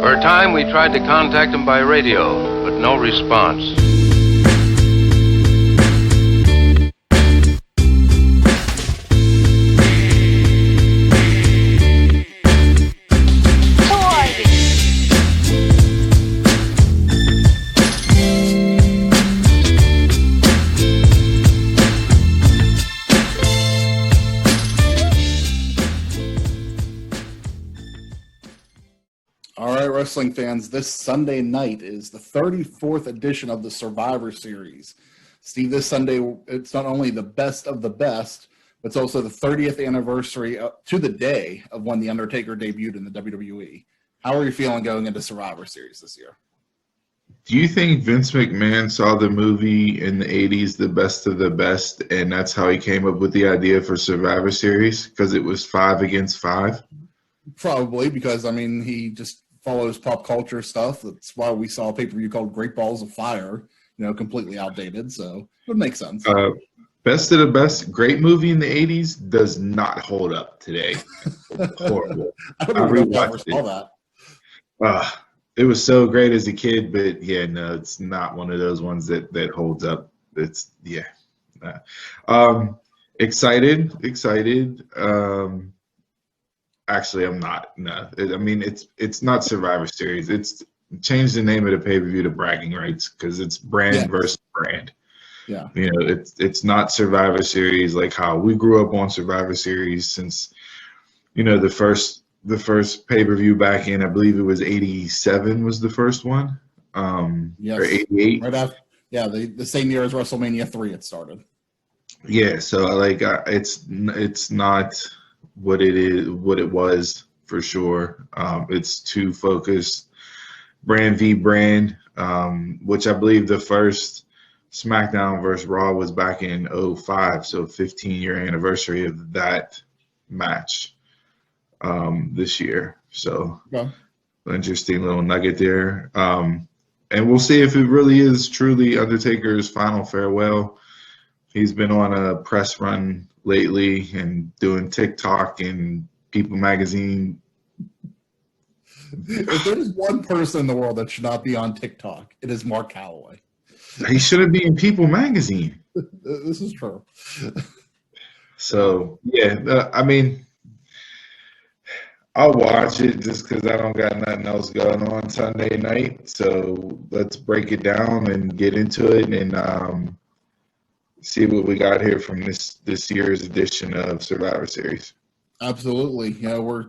For a time, we tried to contact him by radio, but no response. All right, wrestling fans, this Sunday night is the 34th edition of the Survivor Series. Steve, this Sunday, it's not only the best of the best, but it's also the 30th anniversary to the day of when The Undertaker debuted in the WWE. How are you feeling going into Survivor Series this year? Do you think Vince McMahon saw the movie in the 80s, The Best of the Best, and that's how he came up with the idea for Survivor Series? Because it was 5 against 5? Probably, because, I mean, he just follows pop culture stuff. That's why we saw a pay-per-view called Great Balls of Fire, completely outdated, so it would make sense. Best of the Best, great movie in the 80s, does not hold up today. Horrible. I don't even know if I ever saw that. It was so great as a kid, but yeah, no, it's not one of those ones that holds up. It's, yeah. Excited. Actually, I'm not. No, I mean it's not Survivor Series. It's changed the name of the pay-per-view to Bragging Rights because it's brand versus brand. Yeah, it's not Survivor Series like how we grew up on Survivor Series since the first pay-per-view back in, I believe it was 87 was the first one. Yes. Or 88. Right after, the same year as WrestleMania 3 it started. Yeah, so it's not what it was for sure. It's too focused, brand v brand, which I believe the first SmackDown versus Raw was back in 2005, so 15-year anniversary of that match this year. So interesting little nugget there. And we'll see if it really is truly Undertaker's final farewell. He's been on a press run lately and doing TikTok and People Magazine. If there's one person in the world that should not be on TikTok, it is Mark Calloway. He shouldn't be in People Magazine. This is true. So, yeah, I mean, I'll watch it just because I don't got nothing else going on Sunday night. So let's break it down and get into it and see what we got here from this year's edition of Survivor Series. Absolutely. We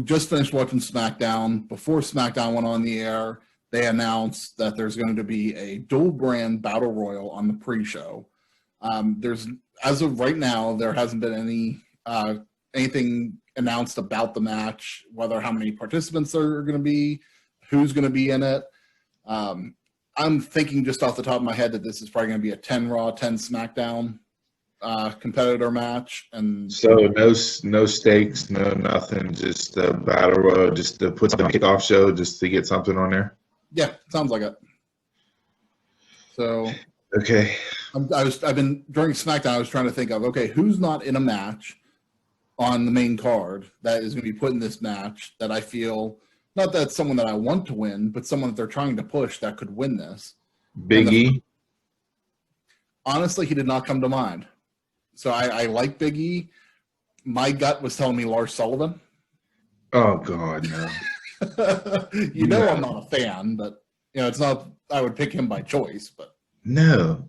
just finished watching SmackDown. Before SmackDown went on the air, they announced that there's going to be a dual brand battle royal on the pre-show. As of right now, there hasn't been anything announced about the match, how many participants there are going to be, who's going to be in it. I'm thinking just off the top of my head that this is probably going to be a 10 Raw, 10 SmackDown competitor match. And so no stakes, no nothing, just a battle royal, just to put something on a kickoff show, just to get something on there. Yeah, sounds like it. So okay, I've been during SmackDown. I was trying to think of who's not in a match on the main card that is going to be put in this match that I feel. Not that someone that I want to win, but someone that they're trying to push that could win this. Big E? Honestly, he did not come to mind. So I like Big E. My gut was telling me Lars Sullivan. Oh, God, no. I'm not a fan, but it's not. I would pick him by choice, but no.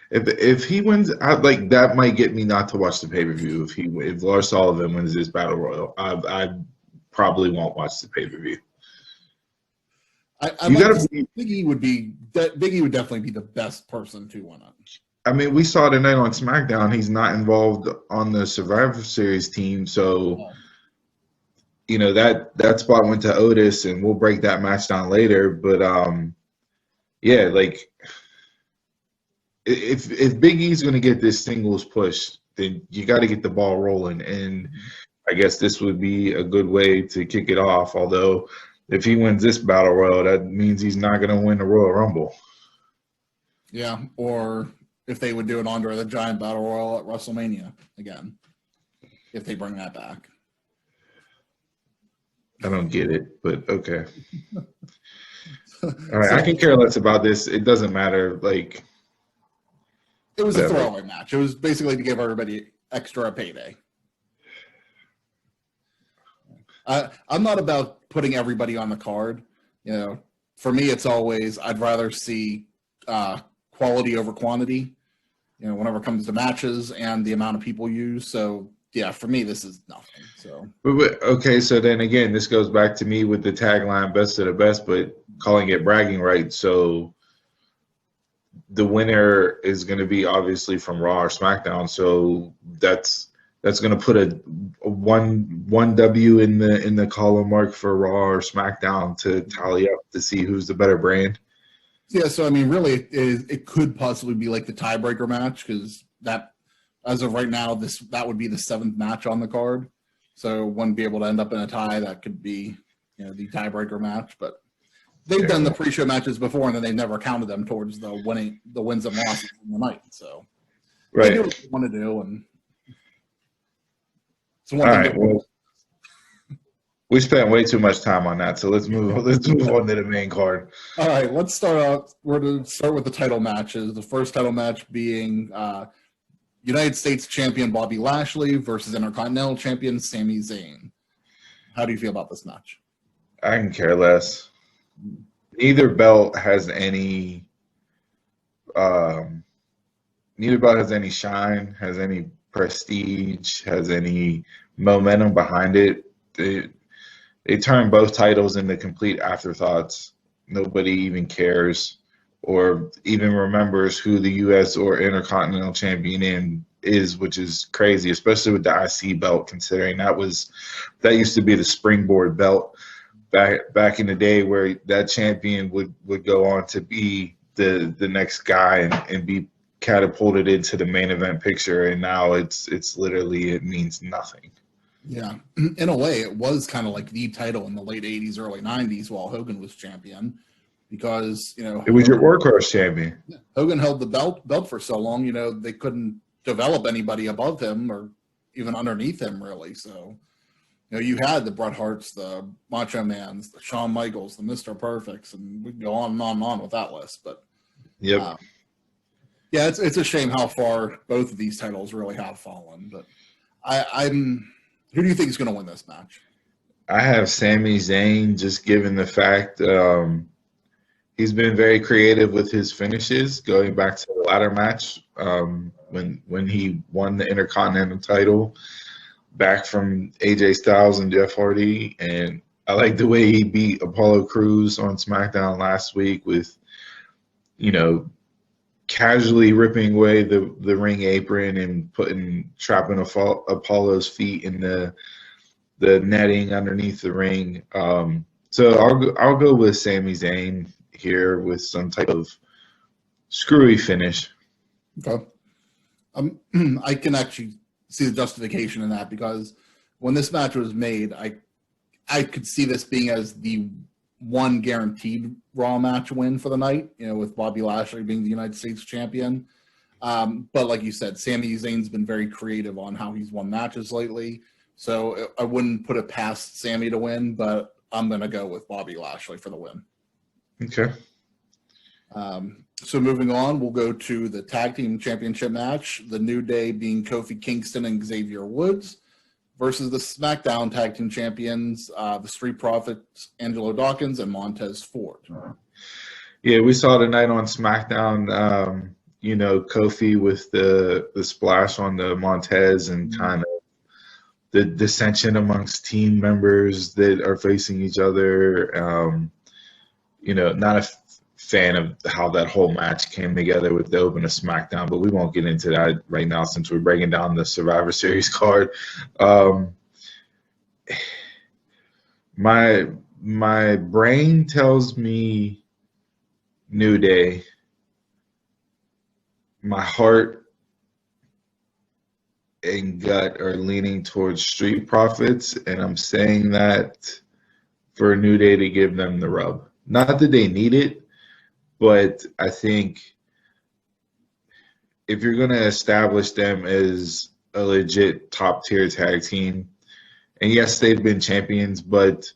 If he wins, that might get me not to watch the pay-per-view. If Lars Sullivan wins this battle royal, I probably won't watch the pay-per-view. Big E would definitely be the best person to win it. I mean, we saw tonight on SmackDown. He's not involved on the Survivor Series team, so that spot went to Otis, and we'll break that match down later. But if Big E's going to get this singles push, then you got to get the ball rolling, and I guess this would be a good way to kick it off. Although, if he wins this battle royal, that means he's not going to win the Royal Rumble. Yeah, or if they would do an Andre the Giant battle royal at WrestleMania again, if they bring that back. I don't get it, but okay. All right, So I can care less about this. It doesn't matter. Like, it was a whatever. throwaway match. It was basically to give everybody extra payday. I'm not about putting everybody on the card. You know, for me, it's always I'd rather see quality over quantity. You know, whenever it comes to matches and the amount of people used. So yeah, for me, this is nothing. So Okay, so then again, this goes back to me with the tagline "Best of the Best," but calling it bragging rights. So the winner is going to be obviously from Raw or SmackDown. So that's going to put a one W in the column mark for Raw or SmackDown to tally up to see who's the better brand. yeah, so I mean, really, it could possibly be like the tiebreaker match because that, as of right now, that would be the 7th match on the card. So wouldn't be able to end up in a tie. That could be, you know, the tiebreaker match. But they've done the pre-show matches before, and then they never counted them towards the wins and losses in the night. So they do what they want to do, and it's one thing. Right. Well, we spent way too much time on that, so let's move on to the main card. All right, let's start out. We're going to start with the title matches. The first title match being United States Champion Bobby Lashley versus Intercontinental Champion Sami Zayn. How do you feel about this match? I can care less. Neither belt has any. Neither belt has any shine, has any prestige, has any momentum behind it. They turn both titles into complete afterthoughts. Nobody even cares or even remembers who the U.S. or Intercontinental Champion is, which is crazy, especially with the IC belt, considering that used to be the springboard belt back in the day, where that champion would go on to be the next guy and be catapulted into the main event picture, and now it's literally, it means nothing. Yeah, in a way, it was kind of like the title in the late '80s, early '90s, while Hogan was champion, because it was your workhorse champion. Hogan held the belt for so long, they couldn't develop anybody above him or even underneath him, really. So, you had the Bret Harts, the Macho Mans, the Shawn Michaels, the Mr. Perfects, and we can go on and on and on with that list. But yep. Yeah, it's a shame how far both of these titles really have fallen. But who do you think is going to win this match? I have Sami Zayn, just given the fact he's been very creative with his finishes, going back to the ladder match when he won the Intercontinental title back from AJ Styles and Jeff Hardy. And I like the way he beat Apollo Crews on SmackDown last week with, casually ripping away the ring apron and trapping Apollo's feet in the netting underneath the ring. So I'll go with Sami Zayn here with some type of screwy finish. Okay. I can actually see the justification in that, because when this match was made, I could see this being as the one guaranteed Raw match win for the night, with Bobby Lashley being the United States champion. But like you said, Sami Zayn's been very creative on how he's won matches lately. So I wouldn't put it past Sami to win, but I'm going to go with Bobby Lashley for the win. Okay. So moving on, we'll go to the Tag Team Championship match. The New Day being Kofi Kingston and Xavier Woods versus the SmackDown Tag Team Champions, the Street Profits, Angelo Dawkins, and Montez Ford. Yeah, we saw tonight on SmackDown, Kofi with the splash on the Montez and kind of the dissension amongst team members that are facing each other. Not a fan of how that whole match came together with the open of SmackDown, but we won't get into that right now since we're breaking down the Survivor Series card. My brain tells me New Day. My heart and gut are leaning towards Street Profits, and I'm saying that for New Day to give them the rub. Not that they need it, but I think if you're going to establish them as a legit top-tier tag team, and yes, they've been champions, but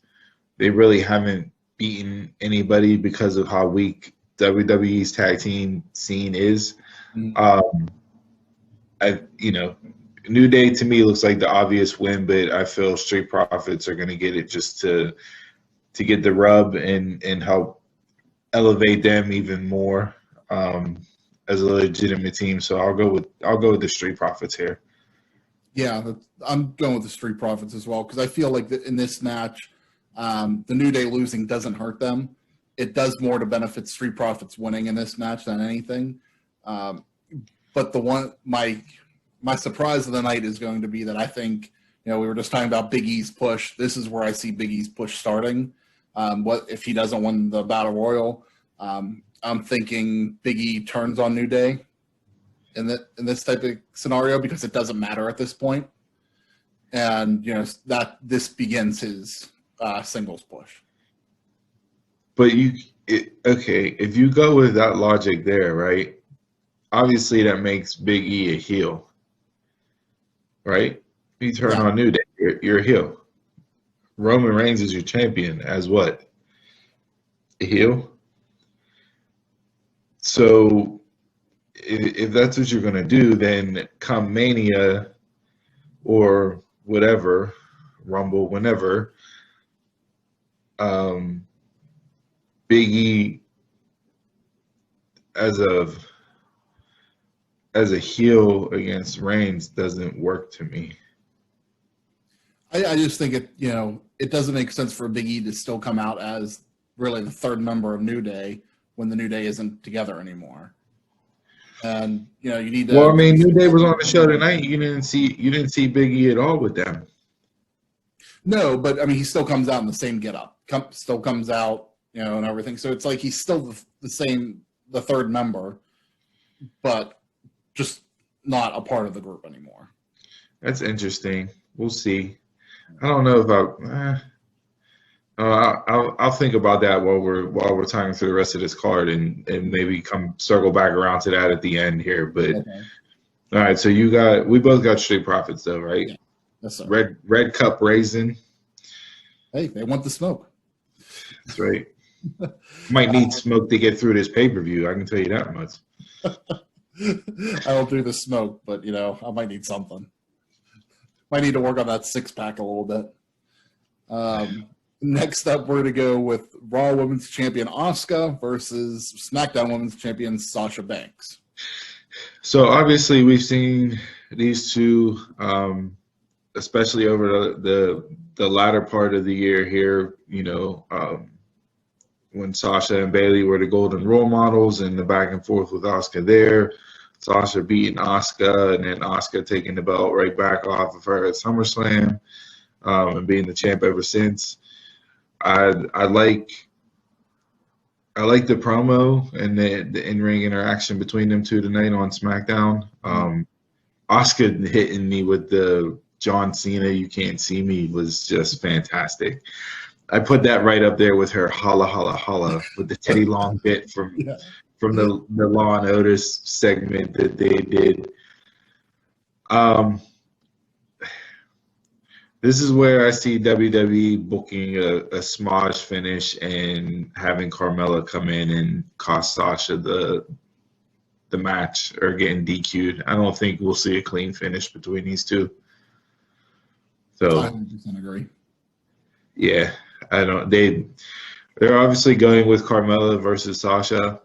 they really haven't beaten anybody because of how weak WWE's tag team scene is. Mm-hmm. New Day to me looks like the obvious win, but I feel Street Profits are going to get it just to get the rub and help elevate them even more as a legitimate team. So I'll go with the Street Profits here. Yeah, I'm going with the Street Profits as well because I feel like in this match, the New Day losing doesn't hurt them. It does more to benefit Street Profits winning in this match than anything. But my surprise of the night is going to be that I think, we were just talking about Big E's push. This is where I see Big E's push starting. What if he doesn't win the Battle Royal? I'm thinking Big E turns on New Day in this type of scenario because it doesn't matter at this point. And, that this begins his singles push. But if you go with that logic there, right? Obviously, that makes Big E a heel, right? You turn on New Day, you're a heel. Roman Reigns is your champion as what? A heel? So if that's what you're going to do, then come Mania or whatever, Rumble, whenever, Big E as a heel against Reigns doesn't work to me. I just think it doesn't make sense for Big E to still come out as really the third member of New Day when the New Day isn't together anymore. And you need to. Well, I mean, New Day was on the show tonight. You didn't see Big E at all with them. No, but I mean, he still comes out in the same getup. Still comes out, and everything. So it's like he's still the third member, but just not a part of the group anymore. That's interesting. We'll see. I don't know if I'll think about that while we're talking through the rest of this card and maybe come circle back around to that at the end here. But Okay. All right, so we both got Street Profits though, right? Yeah. Yes, sir. Red Cup Raisin. Hey, they want the smoke. That's right. Might need smoke to get through this pay-per-view. I can tell you that much. I will do the smoke, but I might need something. Might need to work on that 6-pack a little bit. Next up, we're to go with Raw Women's Champion Asuka versus SmackDown Women's Champion Sasha Banks. So obviously, we've seen these two, especially over the latter part of the year here. When Sasha and Bayley were the golden role models, and the back and forth with Asuka there. Sasha beating Asuka, and then Asuka taking the belt right back off of her at SummerSlam, and being the champ ever since. I like the promo and the in-ring interaction between them two tonight on SmackDown. Asuka hitting me with the John Cena "You Can't See Me" was just fantastic. I put that right up there with her "Holla Holla Holla" with the Teddy Long bit from the Law and Otis segment that they did. This is where I see WWE booking a smudge finish and having Carmella come in and cost Sasha the match or getting DQ'd. I don't think we'll see a clean finish between these two. So I 100% agree. Yeah, I don't. They're obviously going with Carmella versus Sasha.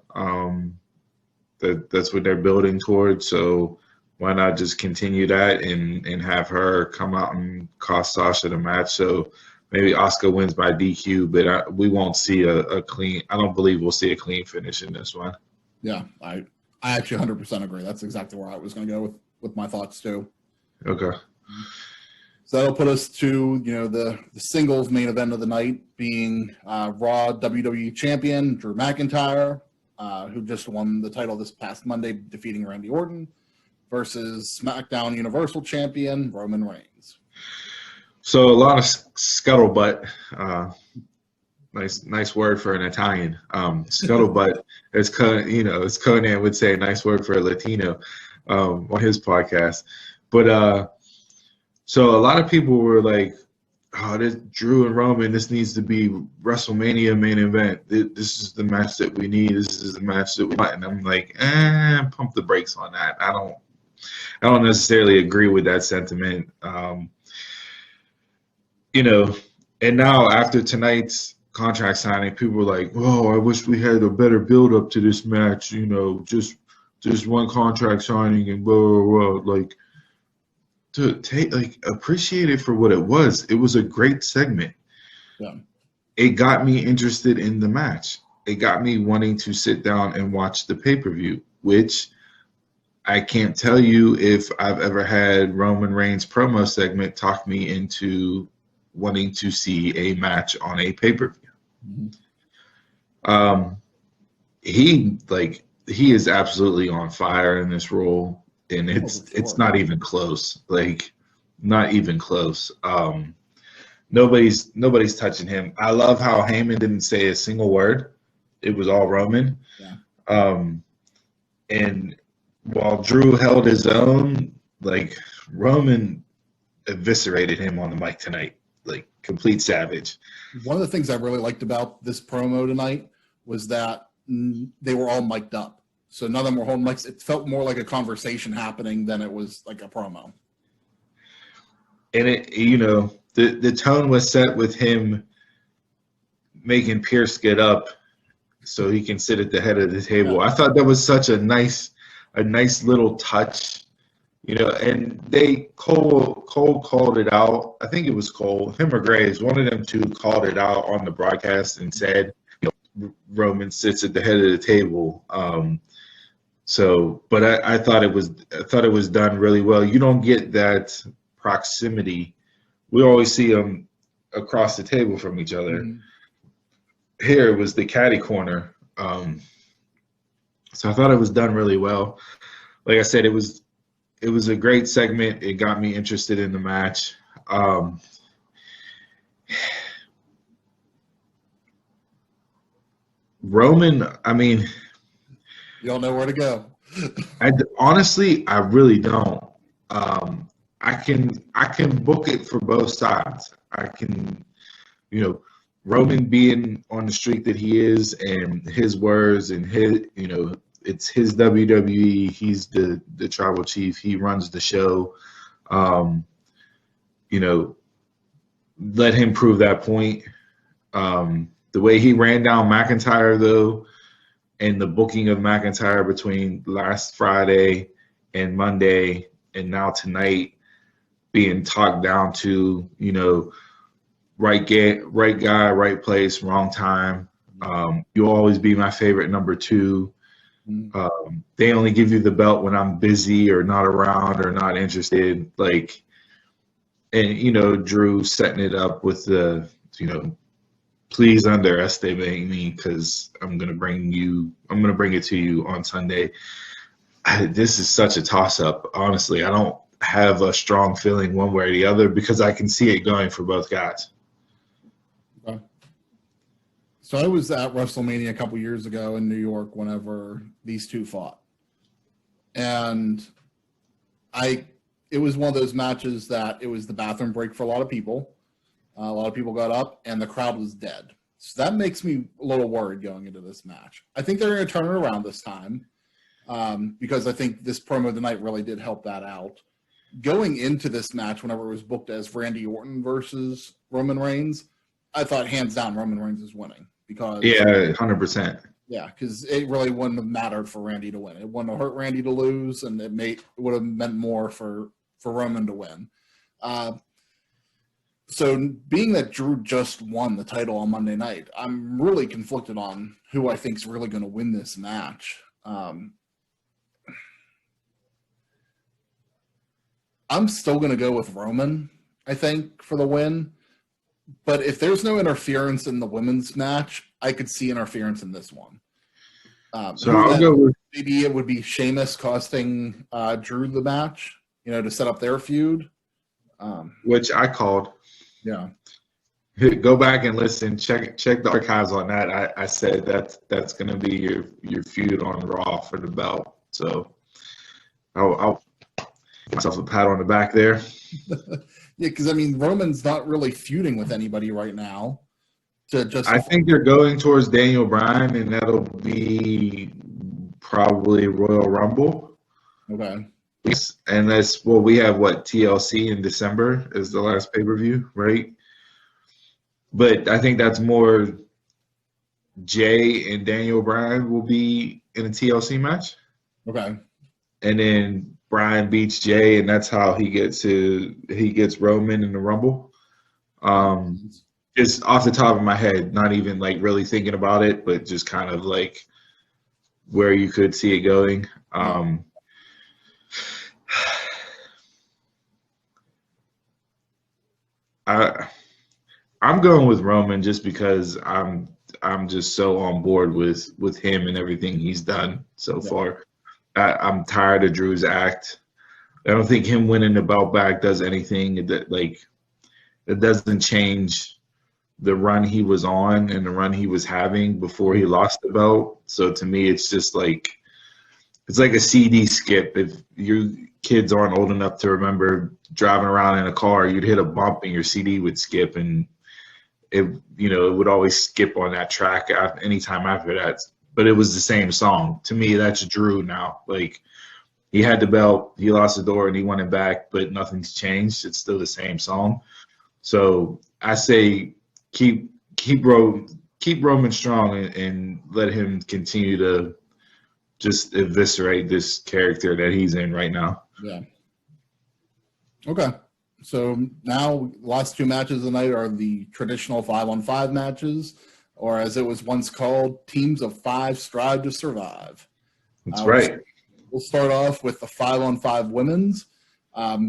That's what they're building towards. So why not just continue that and have her come out and cost Sasha the match? So maybe Asuka wins by DQ, but we won't see a clean. I don't believe we'll see a clean finish in this one. Yeah, I actually 100% agree. That's exactly where I was going to go with my thoughts too. Okay. So that'll put us to the singles main event of the night being Raw WWE Champion Drew McIntyre, who just won the title this past Monday, defeating Randy Orton, versus SmackDown Universal Champion Roman Reigns. So a lot of scuttlebutt. Nice word for an Italian. Scuttlebutt, as Conan would say, nice word for a Latino on his podcast. But so a lot of people were like oh, this Drew and Roman, this needs to be WrestleMania main event. This is the match that we need. This is the match that we want. And I'm like, pump the brakes on that. I don't necessarily agree with that sentiment. You know, and now after tonight's contract signing, people were like, "Oh, I wish we had a better build up to this match." You know, just one contract signing and blah blah blah. Like, to take appreciate it for what it was. It was a great segment. Yeah. It got me interested in the match. It got me wanting to sit down and watch the pay-per-view, which I can't tell you if I've ever had Roman Reigns promo segment talk me into wanting to see a match on a pay-per-view. Mm-hmm. He is absolutely on fire in this role, and it's not even close. Like, not even close. Nobody's touching him. I love how Heyman didn't say a single word. It was all Roman. Yeah. And while Drew held his own, like, Roman eviscerated him on the mic tonight, like complete savage. One of the things I really liked about this promo tonight was that they were all mic'd up. So none of them were holding mics. It felt more like a conversation happening than it was like a promo. And it, the tone was set with him making Pierce get up so he can sit at the head of the table. Yeah. I thought that was such a nice little touch, and Cole called it out. I think it was Cole, him or Graves, one of them two called it out on the broadcast and said, Roman sits at the head of the table. But I thought it was done really well. You don't get that proximity. We always see them across the table from each other. Mm-hmm. Here was the catty corner. So I thought it was done really well. Like I said, it was a great segment. It got me interested in the match. Roman, I mean, you don't know where to go. Honestly, I really don't. I can book it for both sides. I can, Roman being on the streak that he is, and his words, and his, it's his WWE. He's the tribal chief. He runs the show. Let him prove that point. The way he ran down McIntyre, though, and the booking of McIntyre between last Friday and Monday and now tonight, being talked down to, right guy, right place, wrong time. You'll always be my favorite number 2. They only give you the belt when I'm busy or not around or not interested. Like, and, Drew setting it up with the, please underestimate me because I'm going to bring it to you on Sunday. This is such a toss-up. Honestly, I don't have a strong feeling one way or the other because I can see it going for both guys. Okay. So I was at WrestleMania a couple years ago in New York whenever these two fought. And it was one of those matches that it was the bathroom break for a lot of people. A lot of people got up, and the crowd was dead. So that makes me a little worried going into this match. I think they're going to turn it around this time because I think this promo tonight really did help that out. Going into this match, whenever it was booked as Randy Orton versus Roman Reigns, I thought hands down Roman Reigns is winning. Because 100%. Yeah, because it really wouldn't have mattered for Randy to win. It wouldn't have hurt Randy to lose, and it would have meant more for Roman to win. So being that Drew just won the title on Monday night, I'm really conflicted on who I think is really going to win this match. I'm still going to go with Roman, I think, for the win. But if there's no interference in the women's match, I could see interference in this one. So I'll go with maybe it would be Sheamus costing Drew the match, to set up their feud. Which I called. Yeah. Go back and listen. Check the archives on that. I said that's going to be your feud on Raw for the belt. So I'll give myself a pat on the back there. Yeah, because I mean, Roman's not really feuding with anybody right now. I think they're going towards Daniel Bryan, and that'll be probably Royal Rumble. Okay. And that's we have TLC in December is the last pay-per-view, right? But I think that's more Jay and Daniel Bryan will be in a TLC match. Okay. And then Bryan beats Jay, and that's how he gets Roman in the Rumble. Just off the top of my head, not even like really thinking about it, but just kind of like where you could see it going. I'm going with Roman just because I'm just so on board with him and everything he's done so far. I'm tired of Drew's act. I don't think him winning the belt back does anything that it doesn't change the run he was on and the run he was having before he lost the belt. So to me, it's just like it's like a CD skip. If your kids aren't old enough to remember driving around in a car, you'd hit a bump and your CD would skip, and it would always skip on that track anytime after that. But it was the same song. To me, that's Drew now. Like he had the belt, he lost the door, and he won it back, but nothing's changed. It's still the same song. So I say keep Roman strong and let him continue to just eviscerate this character that he's in right now. Yeah. Okay. So now last two matches of the night are the traditional 5-on-5 matches, or as it was once called, teams of 5 strive to survive. That's right. We'll start off with the 5-on-5 women's,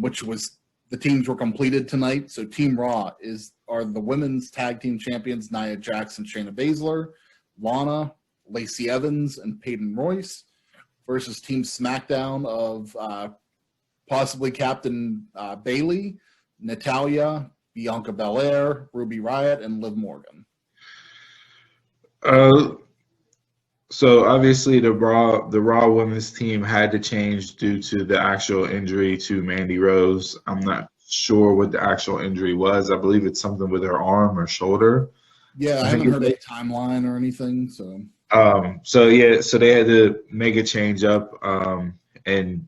which was the teams were completed tonight. So Team Raw are the women's tag team champions, Nia Jax and Shayna Baszler, Lana, Lacey Evans, and Peyton Royce, versus Team SmackDown of possibly Captain Bayley, Natalya, Bianca Belair, Ruby Riott, and Liv Morgan. So obviously the Raw women's team had to change due to the actual injury to Mandy Rose. I'm not sure what the actual injury was. I believe it's something with her arm or shoulder. Yeah, I haven't heard a timeline or anything. So so they had to make a change up, and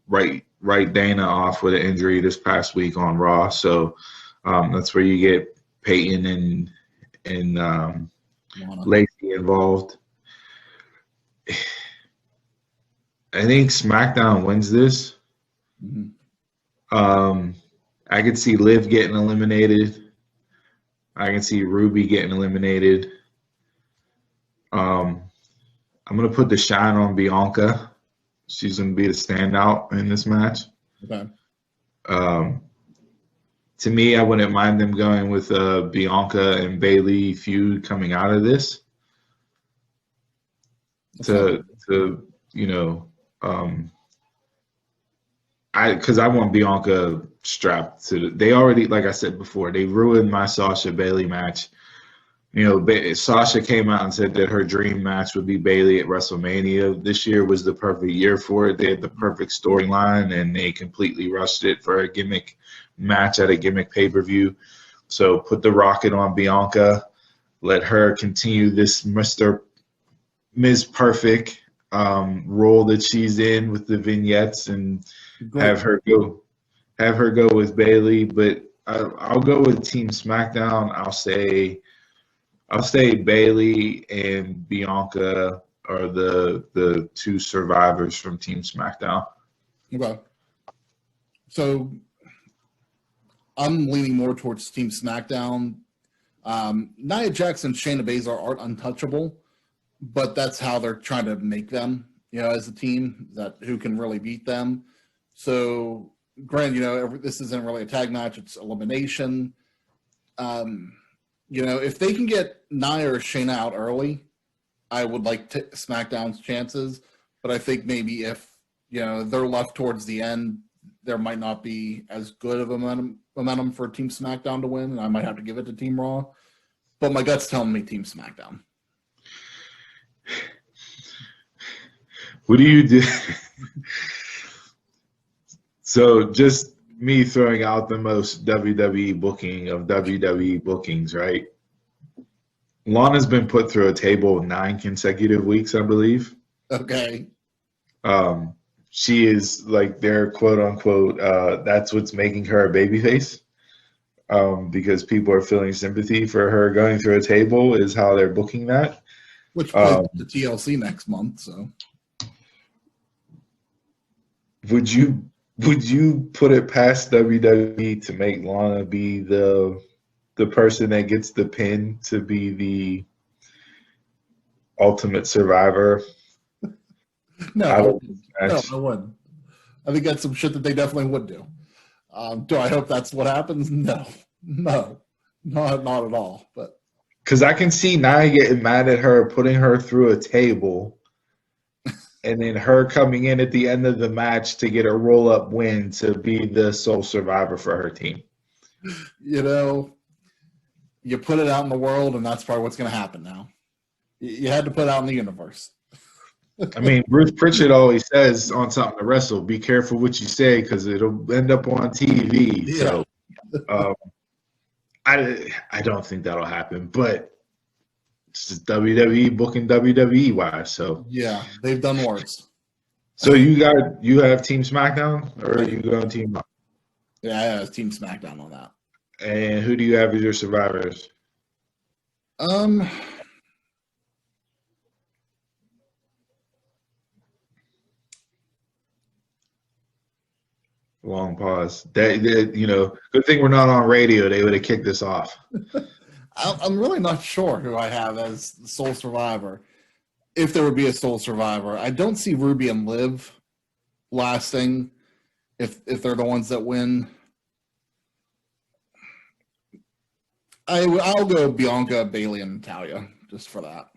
write Dana off with an injury this past week on Raw. So that's where you get Peyton and Lacey involved. I think SmackDown wins this. Mm-hmm. I could see Liv getting eliminated. I can see Ruby getting eliminated. I'm going to put the shine on Bianca. She's going to be the standout in this match. Okay. To me, I wouldn't mind them going with Bianca and Bayley feud coming out of this. Because I want Bianca strapped to they already, like I said before, they ruined my Sasha Bayley match. Sasha came out and said that her dream match would be Bayley at WrestleMania. This year was the perfect year for it. They had the perfect storyline, and they completely rushed it for a gimmick match at a gimmick pay-per-view. So put the rocket on Bianca. Let her continue this Ms. Perfect role that she's in with the vignettes, and have her go with Bayley. But I'll go with Team SmackDown. I'll say Bayley and Bianca are the two survivors from Team SmackDown. Okay. So I'm leaning more towards Team SmackDown. Nia Jax and Shayna Baszler aren't untouchable, but that's how they're trying to make them, as a team, that who can really beat them. So, granted, this isn't really a tag match; it's elimination. If they can get Nia or Shayna out early, I would like SmackDown's chances. But I think maybe if they're left towards the end, there might not be as good of a momentum for Team SmackDown to win, and I might have to give it to Team Raw. But my gut's telling me Team SmackDown. What do you do? So just me throwing out the most WWE booking of WWE bookings, right? Lana's been put through a table 9 consecutive weeks, I believe. Okay. She is like their quote unquote, that's what's making her a babyface. Because people are feeling sympathy for her going through a table is how they're booking that. Which plays the TLC next month, so. Would you put it past WWE to make Lana be the person that gets the pin to be the ultimate survivor? No, I wouldn't. I think that's some shit that they definitely would do. Do I hope that's what happens? No, not at all. But because I can see Nia getting mad at her, putting her through a table, and then her coming in at the end of the match to get a roll-up win to be the sole survivor for her team. You know, you put it out in the world, and that's probably what's going to happen now. You had to put it out in the universe. I mean, Bruce Pritchard always says on Something to Wrestle, be careful what you say because it'll end up on TV. Yeah. So I don't think that'll happen, but it's just WWE booking WWE wise. So yeah, they've done worse. So you have Team SmackDown or are you going Team Raw? Yeah, I have Team SmackDown on that. And who do you have as your survivors? Long pause. That good thing we're not on radio. They would have kicked us off. I'm really not sure who I have as the sole survivor. If there would be a sole survivor, I don't see Ruby and Liv lasting. If they're the ones that win, I'll go Bianca, Bailey, and Natalya just for that.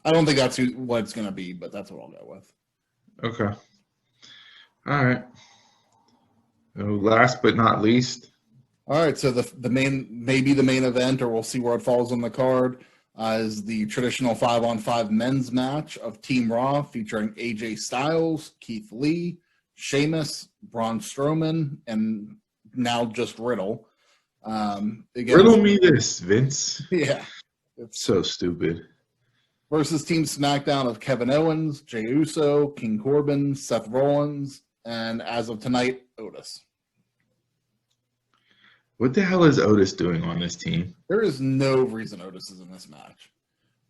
I don't think that's what it's going to be, but that's what I'll go with. Okay. All right. Last but not least. All right, so the main event, or we'll see where it falls on the card, is the traditional 5-on-5 men's match of Team Raw featuring AJ Styles, Keith Lee, Sheamus, Braun Strowman, and now just Riddle. Riddle me this, Vince. Yeah. It's so stupid. Versus Team SmackDown of Kevin Owens, Jey Uso, King Corbin, Seth Rollins, and as of tonight, Otis. What the hell is Otis doing on this team? There is no reason Otis is in this match.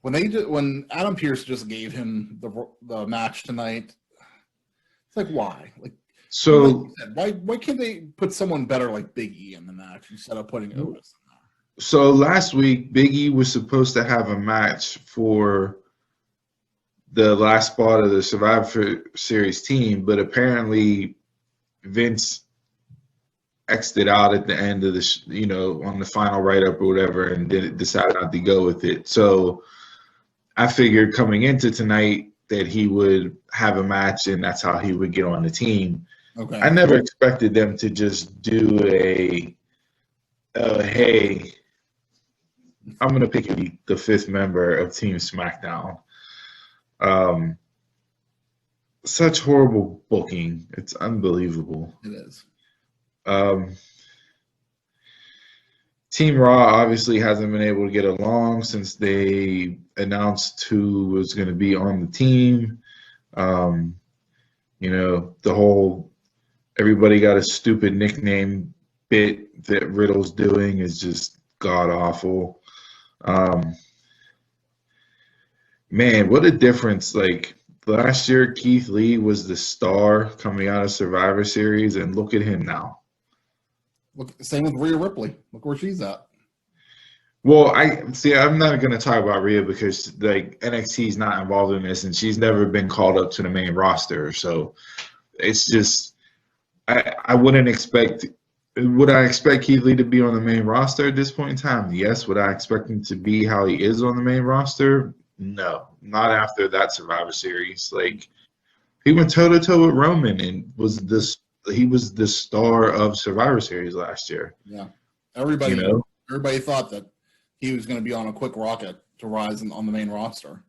When Adam Pearce just gave him the match tonight, it's like why? Like so, like you said, why can't they put someone better like Big E in the match instead of putting Otis in there? So last week, Big E was supposed to have a match for the last spot of the Survivor Series team, but apparently Vince X'd it out at the end of the, on the final write-up or whatever, and decided not to go with it. So I figured coming into tonight that he would have a match, and that's how he would get on the team. Okay. I never expected them to just do hey, I'm going to pick the fifth member of Team SmackDown. Such horrible booking. It's unbelievable. It is. Team Raw obviously hasn't been able to get along since they announced who was going to be on the team. The whole everybody got a stupid nickname bit that Riddle's doing is just god awful. Man, what a difference. Like last year, Keith Lee was the star coming out of Survivor Series, and look at him now. Look, same with Rhea Ripley. Look where she's at. Well, I'm not going to talk about Rhea because like NXT is not involved in this, and she's never been called up to the main roster. So it's just I wouldn't expect. Would I expect Keith Lee to be on the main roster at this point in time? Yes. Would I expect him to be how he is on the main roster? No, not after that Survivor Series. Like he went toe to toe with Roman and he was the star of Survivor Series last year. Yeah, everybody thought that he was going to be on a quick rocket to rise on the main roster.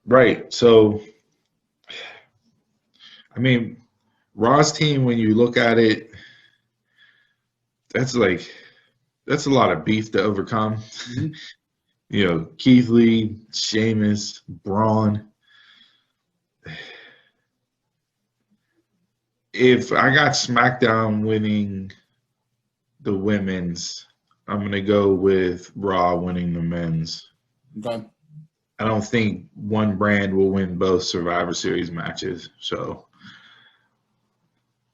Right. So, I mean, Raw's team, when you look at it, that's a lot of beef to overcome. Mhm. You know, Keith Lee, Sheamus, Braun. If I got SmackDown winning the women's, I'm going to go with Raw winning the men's. Okay. I don't think one brand will win both Survivor Series matches. So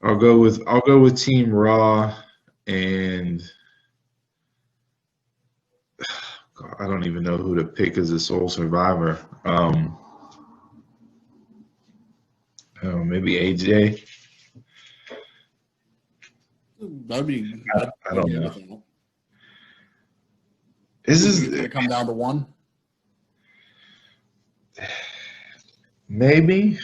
I'll go with Team Raw, and God, I don't even know who to pick as a sole survivor. Maybe AJ. That'd be. I don't know. This This is going to is come down to one. maybe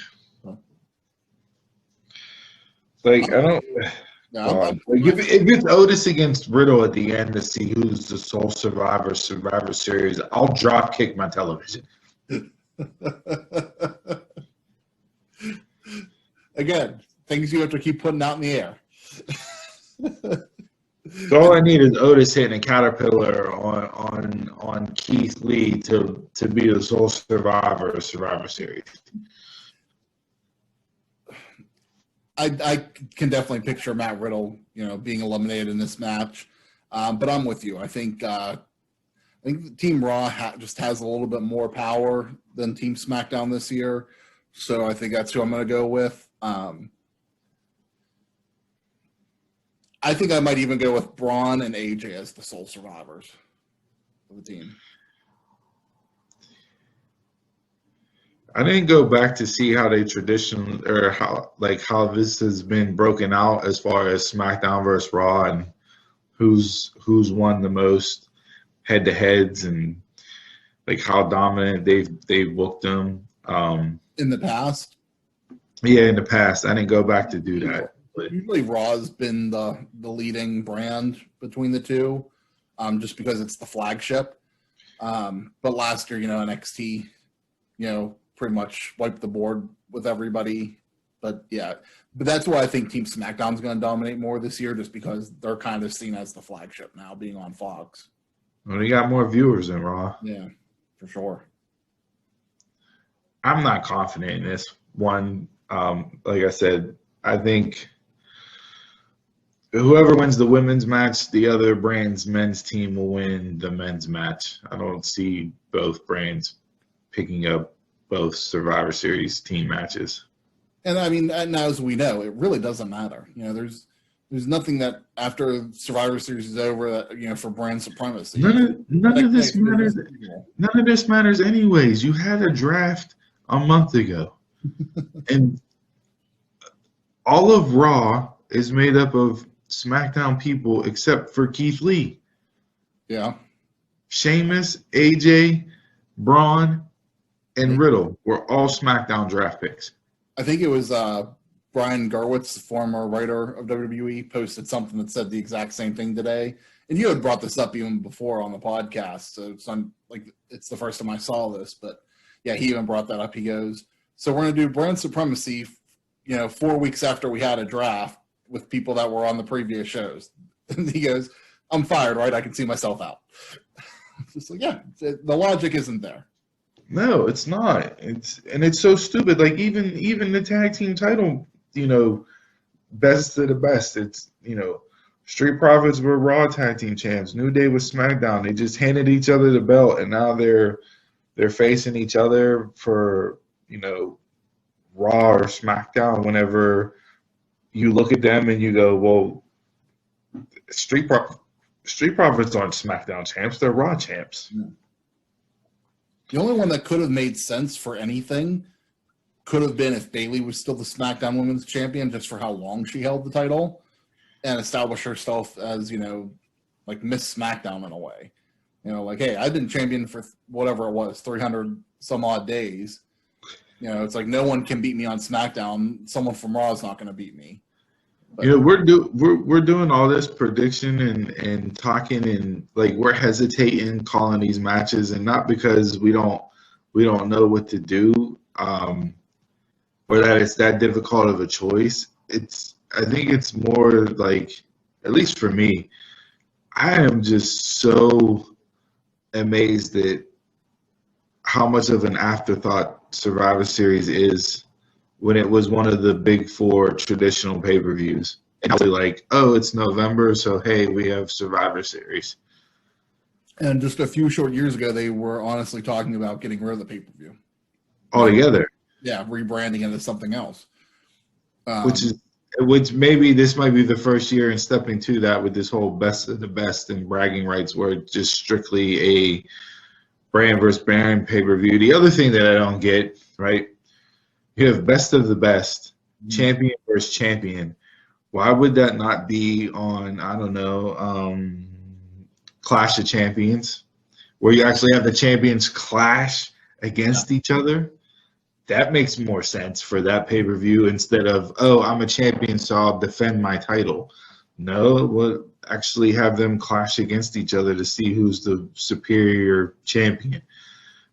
like I don't. Yeah, God. Like if it's Otis against Riddle at the end to see who's the sole survivor Survivor Series, I'll drop kick my television. Again, things you have to keep putting out in the air. So all I need is Otis hitting a caterpillar on Keith Lee to be the sole survivor of Survivor Series. I can definitely picture Matt Riddle, being eliminated in this match. But I'm with you. I think Team Raw just has a little bit more power than Team SmackDown this year. So I think that's who I'm going to go with. I think I might even go with Braun and AJ as the sole survivors of the team. I didn't go back to see how they traditionally or how this has been broken out as far as SmackDown versus Raw and who's won the most head to heads and like how dominant they've booked them. In the past? Yeah, in the past. I didn't go back to do that. But usually Raw's been the leading brand between the two, just because it's the flagship. But last year, NXT, pretty much wiped the board with everybody. But yeah, that's why I think Team SmackDown's going to dominate more this year, just because they're kind of seen as the flagship now, being on Fox. well, they got more viewers than Raw. Yeah, for sure. I'm not confident in this one. Like I said, I think whoever wins the women's match, the other brand's men's team will win the men's match. I don't see both brands picking up both Survivor Series team matches. And I mean, and as we know, it really doesn't matter. There's nothing that after Survivor Series is over that for brand supremacy. None of this matters. None of this matters anyways. You had a draft a month ago, and all of Raw is made up of SmackDown people except for Keith Lee. Yeah. Sheamus, AJ, Braun, and Riddle were all SmackDown draft picks. I think it was Brian Garwitz, former writer of WWE, posted something that said the exact same thing today. And you had brought this up even before on the podcast, so it's the first time I saw this. But yeah, he even brought that up. He goes, "So we're going to do brand supremacy, 4 weeks after we had a draft with people that were on the previous shows." And he goes, "I'm fired, right? I can see myself out." Just like, yeah, the logic isn't there. No, it's not. It's so stupid. Like even the tag team title, best of the best. It's Street Profits were Raw tag team champs. New Day was SmackDown. They just handed each other the belt, and now they're facing each other for Raw or SmackDown. Whenever you look at them and you go, well, Street Profits aren't SmackDown champs. They're Raw champs. Yeah. The only one that could have made sense for anything could have been if Bayley was still the SmackDown Women's Champion, just for how long she held the title, and establish herself as, like Miss SmackDown in a way. Hey, I've been champion for whatever it was, 300 some odd days. It's like no one can beat me on SmackDown. Someone from Raw is not going to beat me. But, we're doing all this prediction and talking, and like we're hesitating calling these matches, and not because we don't know what to do, or that it's that difficult of a choice. I think it's more like, at least for me, I am just so amazed at how much of an afterthought Survivor Series is when it was one of the big four traditional pay-per-views. And like, oh, it's November, so hey, we have Survivor Series. And just a few short years ago, they were honestly talking about getting rid of the pay-per-view. Altogether. Yeah, rebranding it as something else. Which maybe this might be the first year in stepping to that with this whole best of the best and bragging rights where it's just strictly a brand versus brand pay-per-view. The other thing that I don't get, right? You have best of the best, champion versus champion. Why would that not be on, I don't know, Clash of Champions, where you actually have the champions clash against each other? That makes more sense for that pay-per-view instead of, oh, I'm a champion, so I'll defend my title. No, we'll actually have them clash against each other to see who's the superior champion.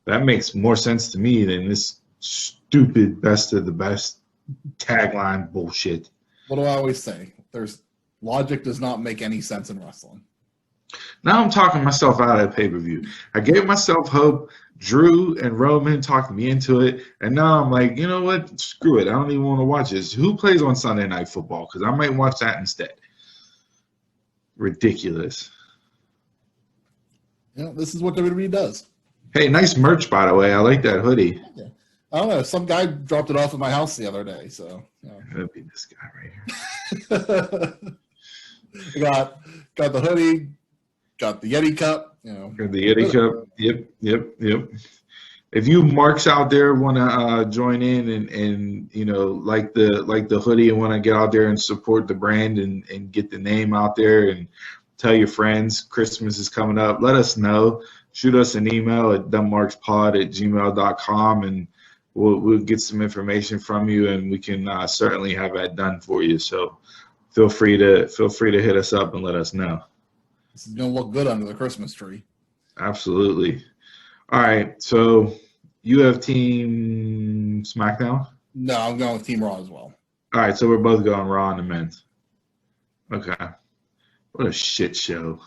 That makes more sense to me than this stupid best of the best tagline bullshit. What do I always say? There's logic does not make any sense in wrestling. Now I'm talking myself out of pay-per-view. I gave myself hope. Drew and Roman talked me into it, and now I'm like, you know what? Screw it. I don't even want to watch this. Who plays on Sunday Night Football? Because I might watch that instead. Ridiculous. You know, this is what WWE does. Hey, nice merch, by the way. I like that hoodie. Yeah. I don't know. Some guy dropped it off at my house the other day. So That'd be this guy right here. got the hoodie, got the Yeti cup. You know, Got the Yeti cup. Yep. If you marks out there want to join in and you know like the hoodie and want to get out there and support the brand and get the name out there and tell your friends Christmas is coming up, let us know. Shoot us an email at dumbmarkspod@gmail.com and we'll get some information from you and we can certainly have that done for you. So feel free to hit us up and let us know. This is gonna look good under the Christmas tree. Absolutely. All right, so you have Team SmackDown? No, I'm going with Team Raw as well. All right, so we're both going Raw and the men's. Okay. What a shit show.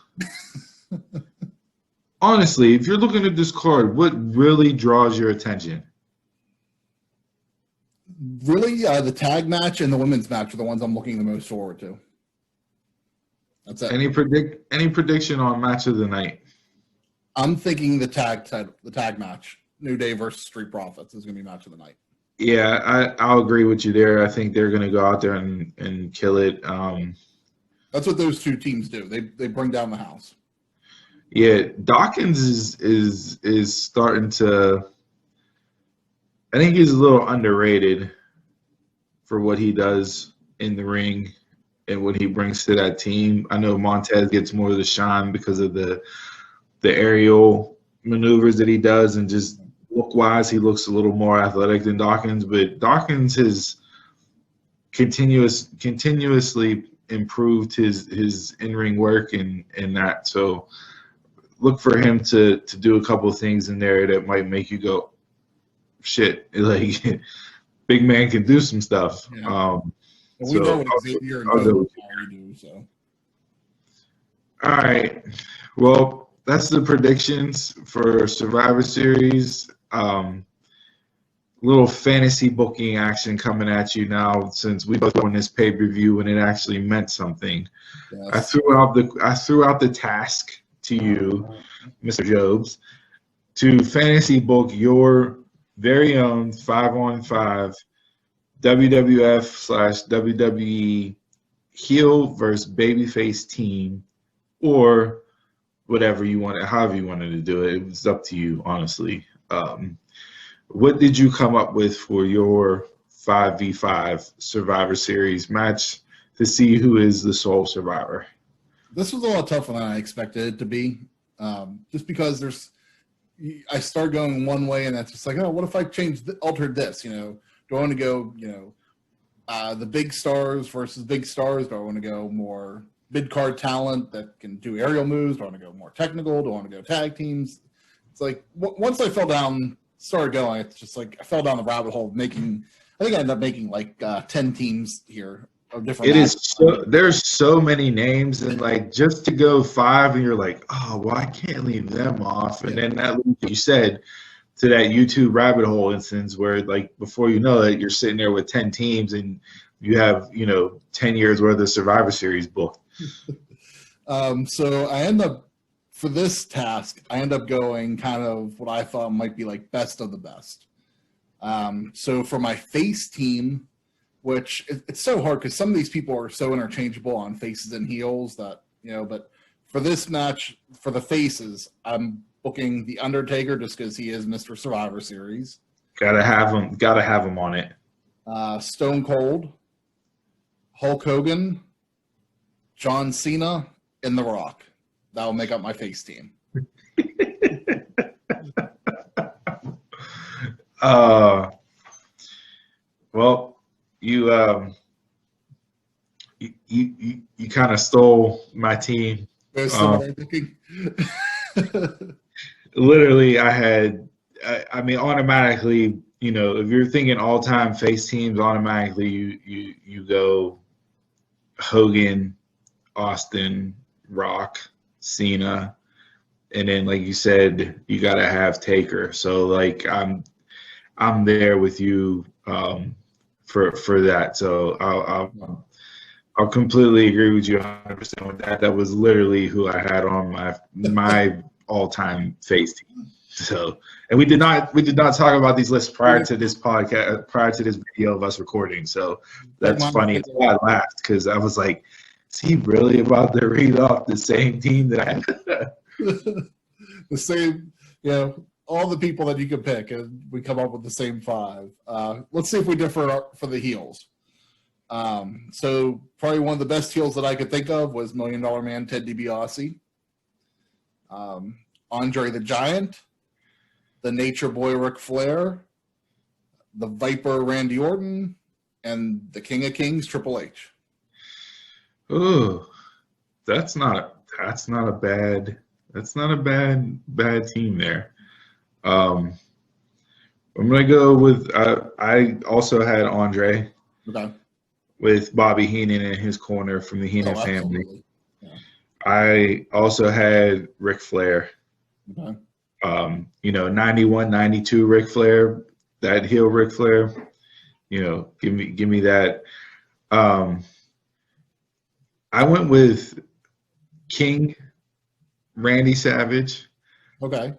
Honestly, if you're looking at this card, what really draws your attention? Really, the tag match and the women's match are the ones I'm looking the most forward to. That's it. Any prediction on match of the night? I'm thinking the tag match, New Day versus Street Profits, is going to be match of the night. Yeah, I'll agree with you there. I think they're going to go out there and kill it. That's what those two teams do. They bring down the house. Yeah, Dawkins is starting to. I think he's a little underrated for what he does in the ring and what he brings to that team. I know Montez gets more of the shine because of the aerial maneuvers that he does, and just look-wise, he looks a little more athletic than Dawkins. But Dawkins has continuously improved his in-ring work and that. So look for him to do a couple of things in there that might make you go, shit, like big man can do some stuff. Yeah. We know what Xavier and Joe do. So, all right, well, that's the predictions for Survivor Series. Little fantasy booking action coming at you now, since we both won this pay-per-view and it actually meant something. Yes. I threw out the task to you, Mr. Jobs, to fantasy book your very own 5-on-5 WWF/WWE heel versus babyface team, or whatever you wanted, however you wanted to do it. It was up to you, honestly. What did you come up with for your 5v5 Survivor Series match to see who is the sole survivor? This was a lot tougher than I expected it to be, just because I start going one way and that's just like, oh, what if I altered this? You know, do I want to go, the big stars versus big stars? Do I want to go more mid-card talent that can do aerial moves? Do I want to go more technical? Do I want to go tag teams? It's like once I started going, it's just like I fell down the rabbit hole of I think I ended up making like 10 teams here. different It is matches. so there's so many names, and like just to go 5, and you're like, oh well, I can't leave them off, and then that leads, you said, to that YouTube rabbit hole instance where like before you know it, you're sitting there with 10 teams, and you have 10 years worth of Survivor Series booked. So I end up, for this task, I end up going kind of what I thought might be like best of the best. So for my face team, which it's so hard because some of these people are so interchangeable on faces and heels that, but for this match, for the faces, I'm booking The Undertaker just because he is Mr. Survivor Series. Gotta have him on it. Stone Cold, Hulk Hogan, John Cena, and The Rock. That will make up my face team. Well, you kind of stole my team. Literally, I mean, automatically, if you're thinking all-time face teams, automatically you go Hogan, Austin, Rock, Cena, and then like you said, you gotta have Taker. So like I'm there with you for that. So I'll completely agree with you 100% with that. That was literally who I had on my all-time face team. So, and we did not talk about these lists prior to this podcast, prior to this video of us recording. So that's funny. That's why I laughed, because I was like, is he really about to read off the same team that I had? The same, all the people that you could pick, and we come up with the same 5. Let's see if we differ for the heels. So probably one of the best heels that I could think of was $1 Million Man Ted DiBiase, Andre the Giant, the Nature Boy Ric Flair, the Viper Randy Orton, and the King of Kings Triple H. Oh, that's not a bad team there. I'm gonna go with I also had Andre. Okay. With Bobby Heenan in his corner from the Heenan family. Yeah. I also had Ric Flair. Okay. 91, 92 Ric Flair, that heel Ric Flair. Give me that. I went with King Randy Savage. Okay.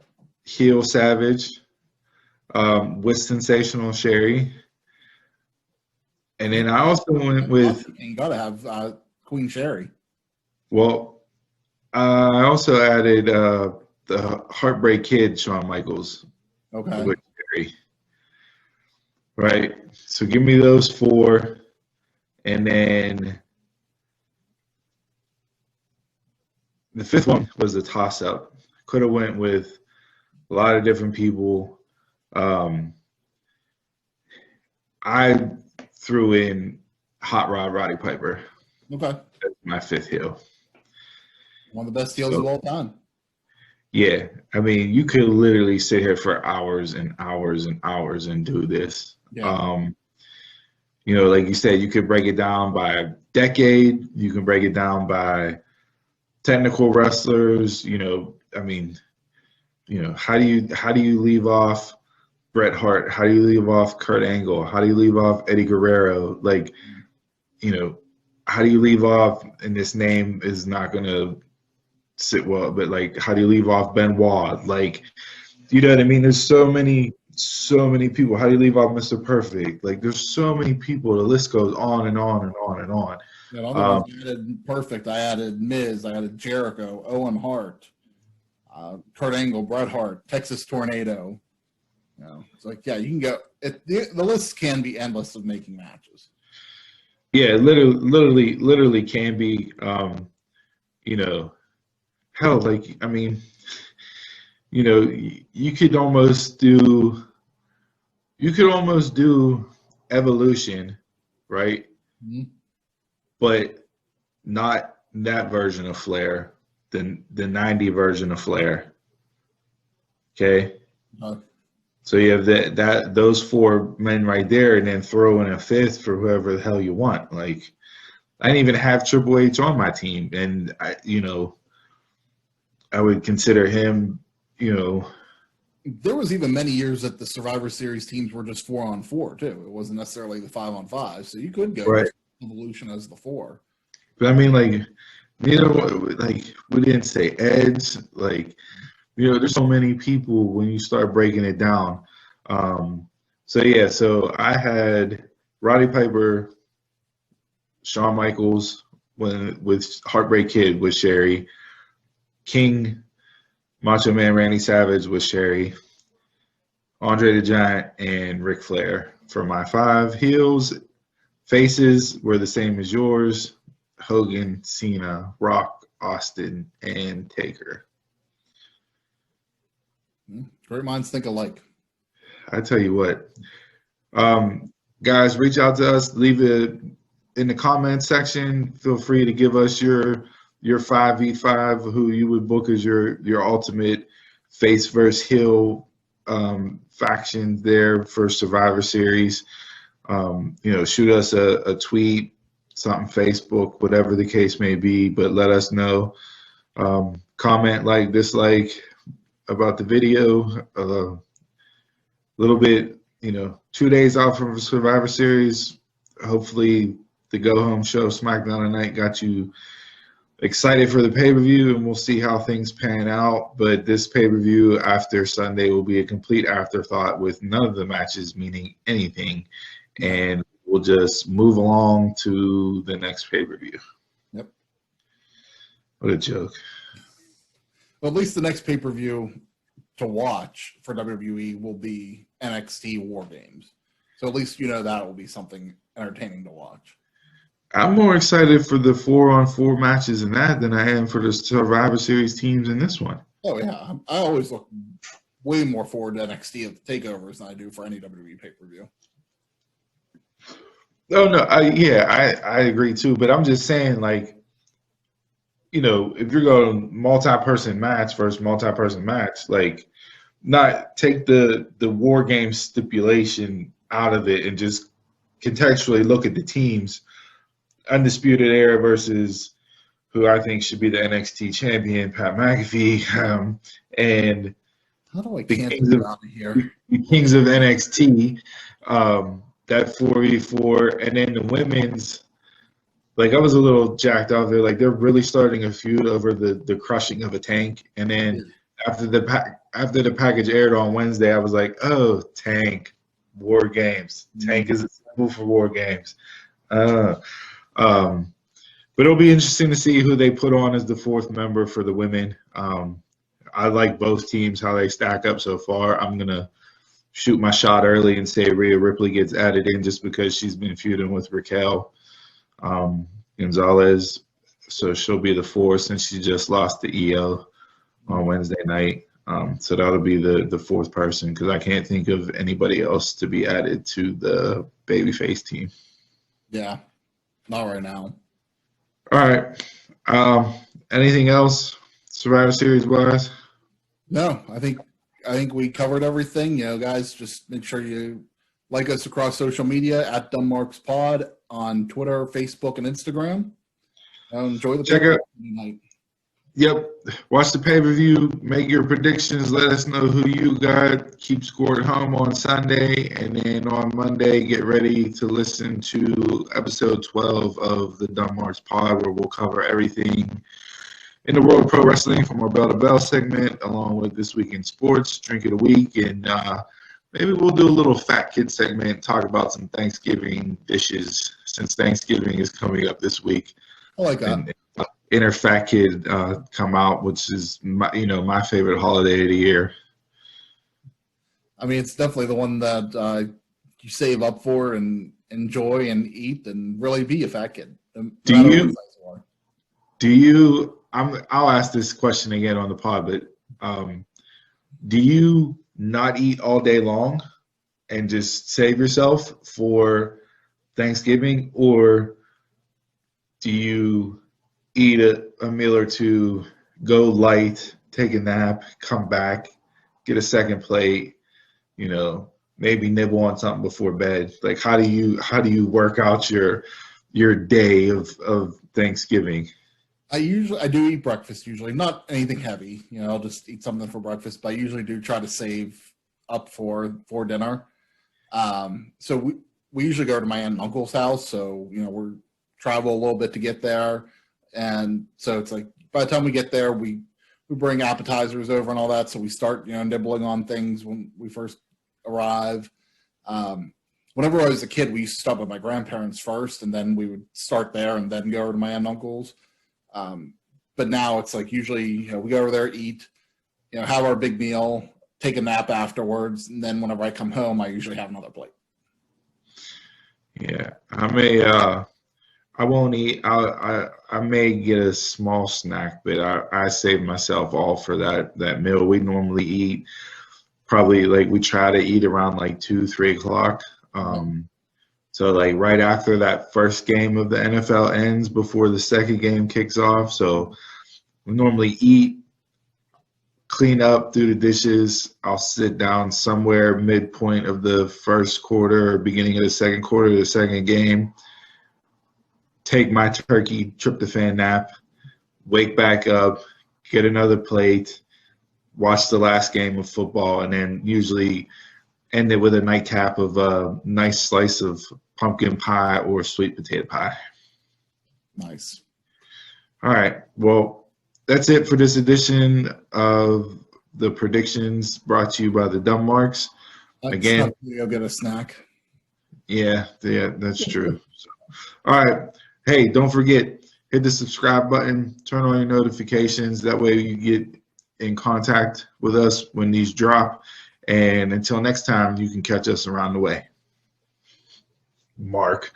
Heel Savage. With Sensational Sherry. And then I also went with. You gotta have Queen Sherry. Well, I also added the Heartbreak Kid, Shawn Michaels. Okay. With Sherry. Right. So give me those 4, and then the 5th one was a toss-up. Could have went with a lot of different people. I threw in Hot Rod Roddy Piper. Okay. That's my 5th heel. One of the best heels of all time. Yeah. I mean, you could literally sit here for hours and hours and hours and do this. Yeah. Like you said, you could break it down by decade. You can break it down by technical wrestlers. How do you leave off Bret Hart? How do you leave off Kurt Angle? How do you leave off Eddie Guerrero? Like, how do you leave off, and this name is not going to sit well, but like, how do you leave off Benoit? Like, you know what I mean? There's so many people. How do you leave off Mr. Perfect? Like, there's so many people. The list goes on and on and on and on. Yeah, I added Perfect. I added Miz. I added Jericho, Owen Hart, Kurt Angle, Bret Hart, Texas Tornado. It's like, yeah, you can go. The list can be endless of making matches. Yeah, literally can be. Hell, like, I mean, you could almost do Evolution, right? Mm-hmm. But not that version of Flair, the 90 version of Flair. Okay. So you have those 4 men right there, and then throw in a 5th for whoever the hell you want. Like, I didn't even have Triple H on my team, and I would consider him, There was even many years that the Survivor Series teams were just 4-on-4 too. It wasn't necessarily the 5-on-5, so you could go right. Evolution as the 4. But I mean, like, like we didn't say Edge, like, there's so many people when you start breaking it down. So I had Roddy Piper, Shawn Michaels with Heartbreak Kid with Sherry, King, Macho Man Randy Savage with Sherry, Andre the Giant, and Ric Flair for my 5 heels. Faces were the same as yours: Hogan, Cena, Rock, Austin, and Taker. Great minds think alike. I tell you what, guys, reach out to us. Leave it in the comment section. Feel free to give us your 5v5, who you would book as your ultimate face versus heel faction there for Survivor Series. Shoot us a tweet, something, Facebook, whatever the case may be, but let us know. Comment, like, dislike about the video. A little bit, 2 days off from Survivor Series. Hopefully the go-home show, SmackDown tonight, got you excited for the pay-per-view, and we'll see how things pan out. But this pay-per-view after Sunday will be a complete afterthought with none of the matches meaning anything. And we'll just move along to the next pay-per-view. Yep. What a joke. Well, at least the next pay-per-view to watch for WWE will be NXT War Games. So at least that will be something entertaining to watch. I'm more excited for the 4-on-4 matches in that than I am for the Survivor Series teams in this one. Oh, yeah. I always look way more forward to NXT at the takeovers than I do for any WWE pay-per-view. Oh, no. I agree, too. But I'm just saying, like, if you're going multi-person match versus multi-person match, like, not take the War Games stipulation out of it and just contextually look at the teams. Undisputed Era versus who I think should be the NXT champion, Pat McAfee, and how do I the cancel out of here? The Kings of NXT, that 4v4, and then the women's. Like, I was a little jacked off there. Like, they're really starting a feud over the crushing of a Tank, and then after the package aired on Wednesday, I was like, oh, Tank, War Games. Tank is a symbol for War Games. But it'll be interesting to see who they put on as the 4th member for the women. I like both teams, how they stack up so far. I'm going to shoot my shot early and say Rhea Ripley gets added in just because she's been feuding with Raquel Gonzalez. So she'll be the 4th since she just lost to EO on Wednesday night. So that'll be the 4th person, because I can't think of anybody else to be added to the babyface team. Yeah. Not right now. All right. Anything else Survivor Series wise? No, I think we covered everything. Guys, just make sure you like us across social media at DunmarksPod on Twitter, Facebook, and Instagram. Enjoy the Check out tonight. Yep. Watch the pay-per-view. Make your predictions. Let us know who you got. Keep score at home on Sunday. And then on Monday, get ready to listen to episode 12 of the Dunmarks Pod, where we'll cover everything in the world of pro wrestling from our Bell to Bell segment, along with This Week in Sports, Drink of the Week, and maybe we'll do a little Fat Kid segment, talk about some Thanksgiving dishes, since Thanksgiving is coming up this week. I like that. And Inner Fat Kid come out, which is my favorite holiday of the year. I mean, it's definitely the one that you save up for and enjoy and eat and really be a fat kid. I'll ask this question again on the pod, but do you not eat all day long and just save yourself for Thanksgiving, or do you eat a meal or two, go light, take a nap, come back, get a second plate, maybe nibble on something before bed? Like, how do you work out your your day of Thanksgiving? I do eat breakfast usually, not anything heavy. I'll just eat something for breakfast, but I usually do try to save up for dinner. So we usually go to my aunt and uncle's house. So, we travel a little bit to get there. And so it's like, by the time we get there, we bring appetizers over and all that. So we start, nibbling on things when we first arrive. Whenever I was a kid, we used to stop at my grandparents first, and then we would start there and then go over to my aunt and uncle's. But now it's like usually, we go over there, eat, have our big meal, take a nap afterwards, and then whenever I come home, I usually have another plate. Yeah, I won't eat. I may get a small snack, but I save myself all for that meal. We normally eat probably we try to eat around 2-3 o'clock. So right after that first game of the NFL ends, before the second game kicks off. So we normally eat, clean up, do the dishes. I'll sit down somewhere midpoint of the first quarter or beginning of the second quarter of the second game, take my turkey tryptophan nap, wake back up, get another plate, watch the last game of football, and then usually end it with a nightcap of a nice slice of pumpkin pie or sweet potato pie. Nice. All right. Well, that's it for this edition of the predictions brought to you by the Dumb Marks. Again, you'll get a snack. Yeah, that's true. All right. Hey, don't forget, hit the subscribe button, turn on your notifications. That way you get in contact with us when these drop. And until next time, you can catch us around the way. Mark.